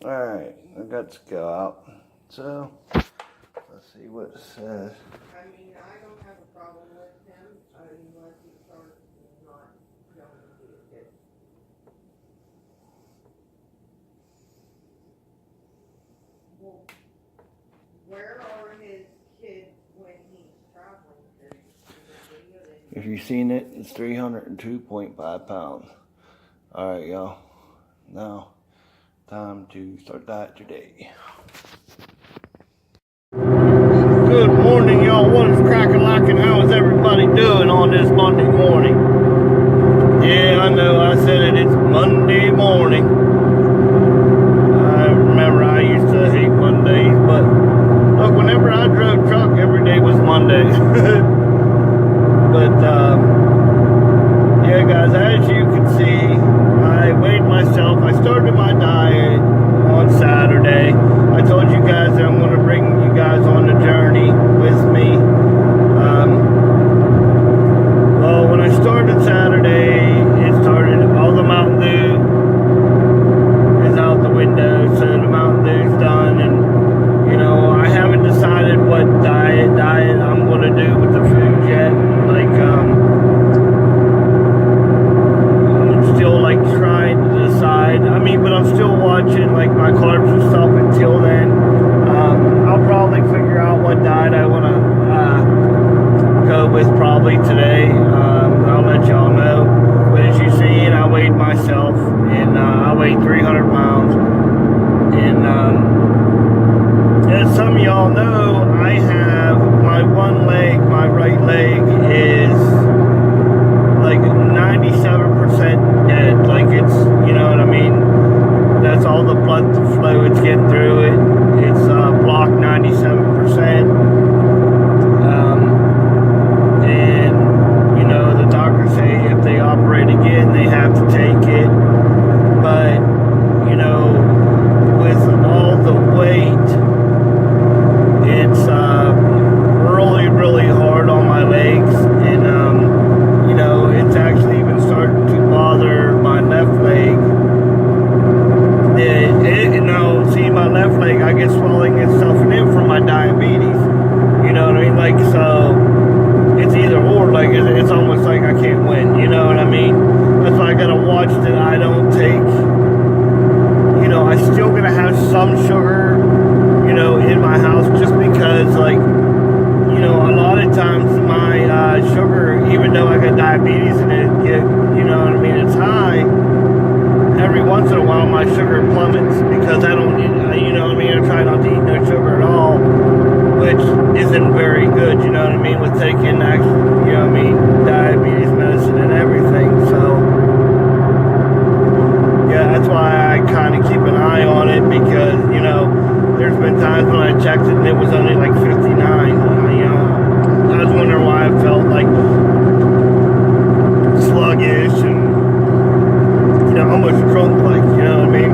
Alright, I got to go out. So, let's see what it says. I mean, I don't have a problem with him unless he starts not going to be it. Well, where are his kids when he's traveling? If you've seen it, it's 302.5 pounds. Alright, y'all. Now, time to start diet today. Good morning, y'all. What is crack-a-lackin'? How is everybody doing on this Monday morning? Yeah, I know, I said it. It's Monday morning. I remember I used to hate Mondays, but look, whenever I drove truck, every day was Monday. But, yeah, guys, as you can see, I weighed myself. I started my diet on Saturday. I told you guys that I'm going to bring you guys on the journey with me. Well, when I started Saturday, all the Mountain Dew is out the window, so the Mountain Dew's done, and, you know, I haven't decided what diet I'm going to do with the food yet. Like, I'm still, like, trying to decide. I mean, but I'm still watching, like, my carbs and stuff until then. I'll probably figure out what diet I want to go with probably today. I'll let y'all know. But as you see, I weighed myself, and I weighed 300 pounds. And as some of y'all know, I have my one leg, my right leg is like 97% dead. Like, it's, you know what I mean? That's all the blood flow it's getting through it. It's blocked 97%. And, you know, the doctors say if they operate again, they have to take it. But, you know, with all the weight, it's really, really hard on my legs. And, you know, it's actually even starting to bother my left leg. See, my left leg, I get swelling and stuff in from my diabetes. You know what I mean? Like, so it's either or. Like, it's almost like I can't win. You know what I mean? That's why I gotta watch that I don't take. You know, I still gonna have some sugar, you know, in my house, just because, like, you know, a lot of times my sugar, even though I got diabetes and you know what I mean, it's high. Every once in a while, my sugar plummets because I don't eat, you know what I mean? I try not to eat no sugar at all, which isn't very good, you know what I mean? With taking, you know what I mean, diabetes medicine and everything. So, yeah, that's why I kind of keep an eye on it because, you know, there's been times when I checked it and it was only like 59. You know, I was wondering why I felt like sluggish and, you know, almost drunk, like, you know what I mean?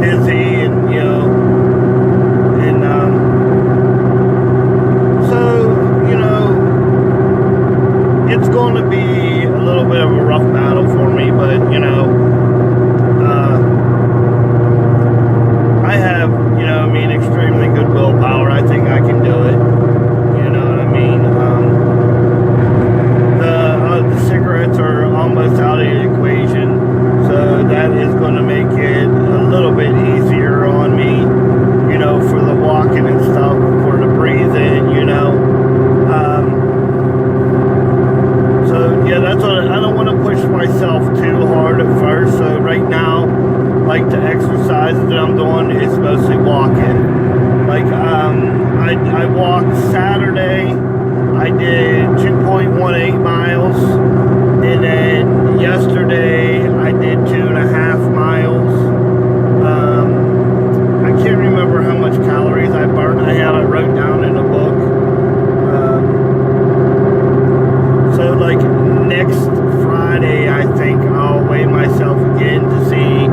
Dizzy and, you know, and, so, you know, it's going to be a little bit of a rough battle for me, but, you know, I have, you know what I mean, extremely good willpower. I think I can do it, you know what I mean? The cigarettes are almost out of the equation, so that is going to make it a little bit easier on me, you know, for the walking and stuff, for the breathing, you know. So yeah, that's what I don't want to push myself too hard at first. So right now, like, the exercises that I'm doing is mostly walking. Like, I walked Saturday. I did 2.18 miles, and then yesterday I did 2.5 miles. I can't remember how much calories I burned. I wrote down in a book. So, like, next Friday, I think I'll weigh myself again to see,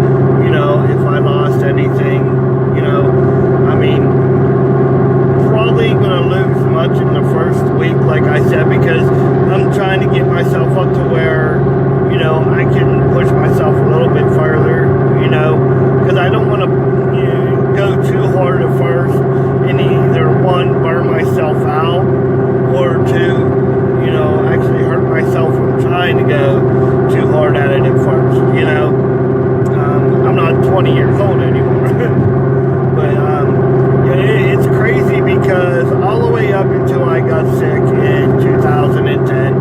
you know, if I lost anything. You know, I mean, probably gonna lose much in the first week, like I said, because I'm trying to get myself 20 years old anymore. But it's crazy because all the way up until I got sick in 2010,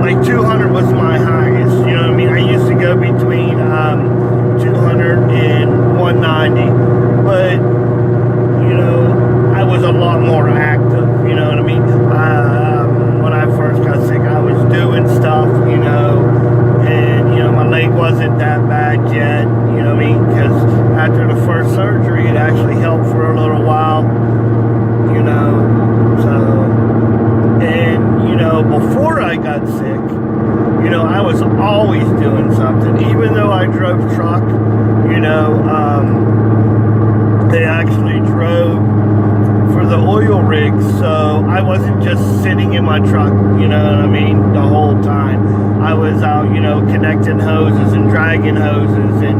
like 200 was my highest. You know what I mean? I used to go between 200 and 190, but I was a lot more active. You know what I mean? When I first got sick, I was doing stuff, and my leg wasn't that bad yet. You know what I mean? Because after the first surgery, it actually helped for a little while. Before I got sick, I was always doing something. Even though I drove truck, they actually drove for the oil rigs, so I wasn't just sitting in my truck, the whole time. I was out, connecting hoses and dragging hoses, and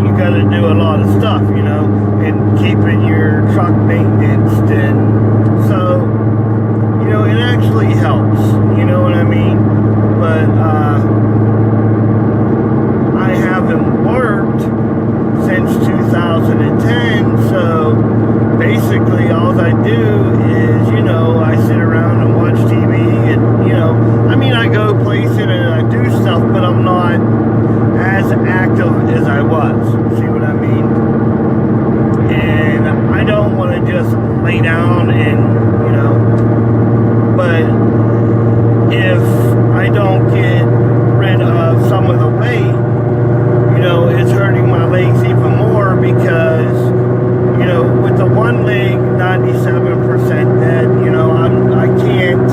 you got to do a lot of stuff, and keeping your truck maintained, and so, it actually helps, but I haven't worked since 2010, so basically all I do is, I sit around and watch TV, and, I go places and I do stuff, but I'm not as active as I was, see what I mean? And I don't want to just lay down and, but if I don't get rid of some of the weight, it's hurting my legs even more because, with the one leg 97% dead, I can't,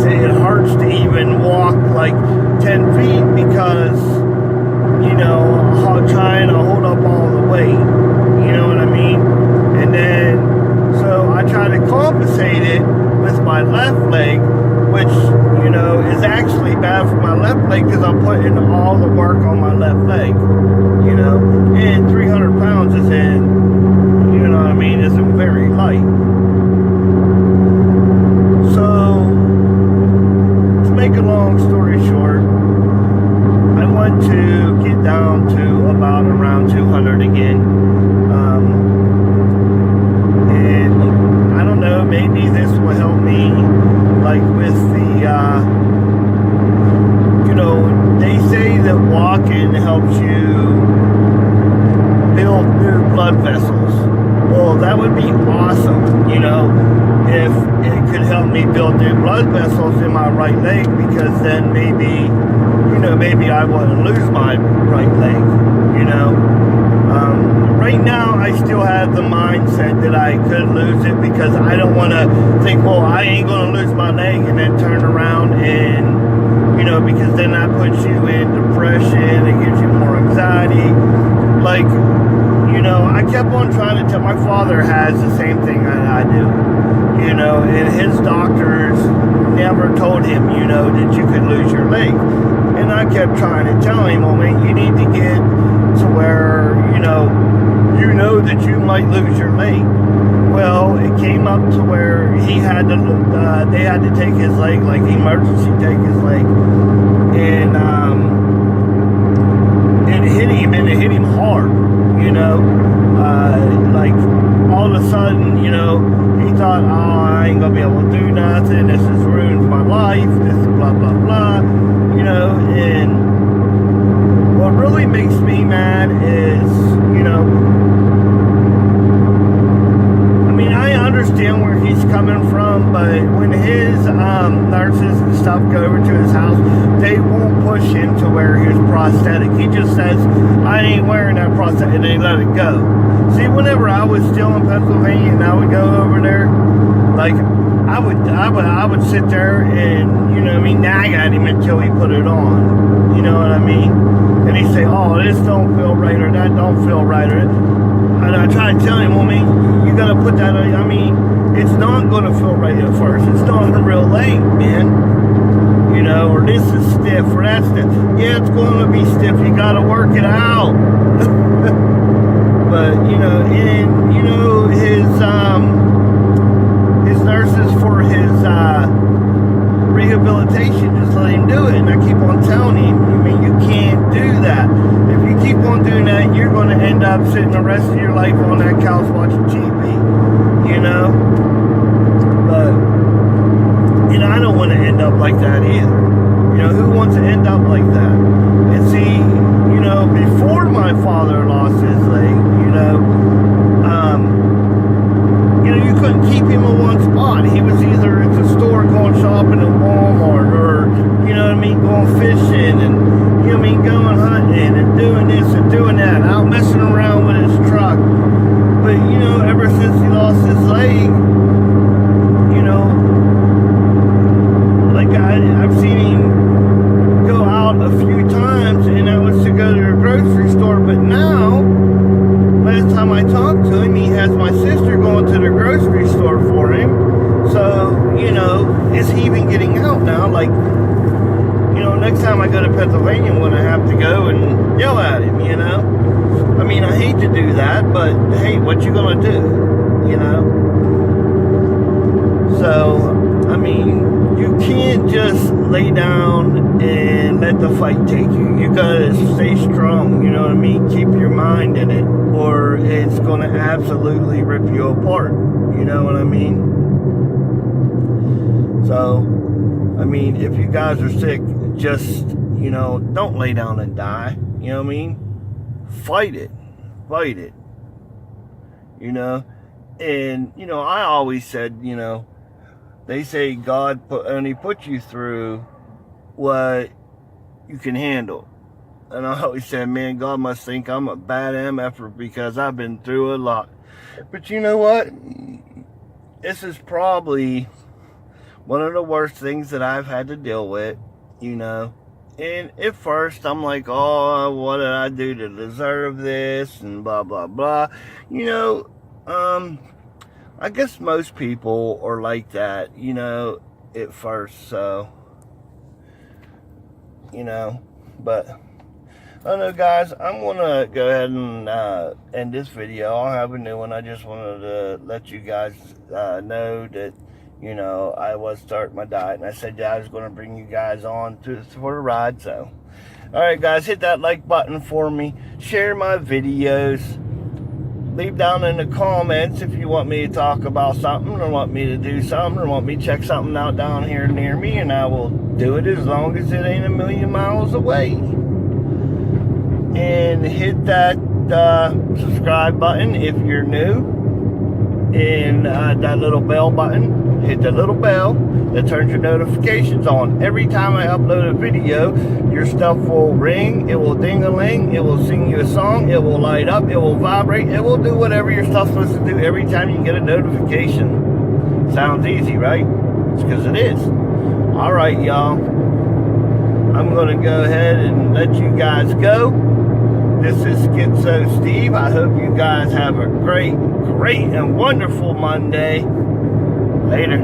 it hurts to even walk like 10 feet because, trying to hold up all the weight, you know what I mean? And then, so I try to compensate it with my left leg, which, is actually bad for my left leg because I'm putting all the work on my left leg, and 300 pounds isn't very light. So, to make a long story short, I want to get down to about around 200 again. And I don't know, maybe this will help me, like with the, they say that walking helps you build new blood vessels. Well, that would be awesome, if it could help me build new blood vessels in my right leg, because then maybe I wouldn't lose my right leg, Right now, I still have the mindset that I could lose it because I don't want to think, well, I ain't going to lose my leg and then turn around and, because then that puts you in depression, it gives you more anxiety. Like, I kept on trying to tell, my father has the same thing that I do, and his doctors never told him, that you could lose your leg. And I kept trying to tell him, well, man, you need to get to where, that you might lose your leg. Well, it came up to where he had to, they had to take his leg, like emergency take his leg, and it hit him, and it hit him hard, like all of a sudden, he thought, oh, I ain't gonna be able to do nothing, this has ruined my life, this is blah, blah, blah, and what really makes me mad is, I understand where he's coming from, but when his nurses and stuff go over to his house, they won't push him to wear his prosthetic. He just says, I ain't wearing that prosthetic, and they let it go. See, whenever I was still in Pennsylvania and I would go over there, like, I would sit there and, nag at him until he put it on. You know what I mean? And he'd say, oh, this don't feel right, or that don't feel right, and I try to tell him, well, man, you gotta put that on. It's not gonna feel right at first. It's not a real leg, man. Or this is stiff, or that's stiff. Yeah, it's gonna be stiff. You gotta work it out. But, and, his nurses up sitting the rest of your life on that couch watching TV, you know? But, you know, I don't want to end up like that either. You know, who wants to end up like that? And see, you know, before my father lost his leg, you couldn't keep him in one spot. He was either at the store going shopping at Walmart, or, you know what I mean, going fishing, and, you know what I mean, going hunting, and doing this and doing that, out messing around with his truck. But, you know, ever since he lost his leg, you know, like I've seen him go out a few times, and that was to go to the grocery store. But now, last time I talked to him, he has my sister going to the grocery store for him. So, you know, is he even getting out now? Like, you know, next time I go to Pennsylvania, I'm going to have to go and yell at him, you know? I mean, I hate to do that, but hey, what you going to do, you know? So, I mean, you can't just lay down and let the fight take you. You gotta stay strong, you know what I mean? Keep your mind in it, or it's gonna absolutely rip you apart, you know what I mean? So, I mean, if you guys are sick, just, you know, don't lay down and die, you know what I mean? Fight it, you know? And, you know, I always said, you know, they say God only put you through what you can handle. And I always said, man, God must think I'm a bad MFer because I've been through a lot. But you know what? This is probably one of the worst things that I've had to deal with, you know. And at first, I'm like, oh, what did I do to deserve this? And blah, blah, blah. You know, I guess most people are like that, you know, at first, so, you know, but, I don't know, guys, I'm going to go ahead and end this video. I'll have a new one. I just wanted to let you guys know that, you know, I was starting my diet, and I said that I was going to bring you guys on for the ride, so, alright, guys, hit that like button for me, share my videos. Leave down in the comments if you want me to talk about something, or want me to do something, or want me to check something out down here near me, and I will do it as long as it ain't a million miles away. And hit that subscribe button if you're new, and that little bell button. Hit the little bell that turns your notifications on. Every time I upload a video, your stuff will ring, it will ding-a-ling, it will sing you a song, it will light up, it will vibrate, it will do whatever your stuff's supposed to do every time you get a notification. Sounds easy, right? It's because it is. Alright, y'all. I'm going to go ahead and let you guys go. This is Schizo Steve. I hope you guys have a great and wonderful Monday. Later.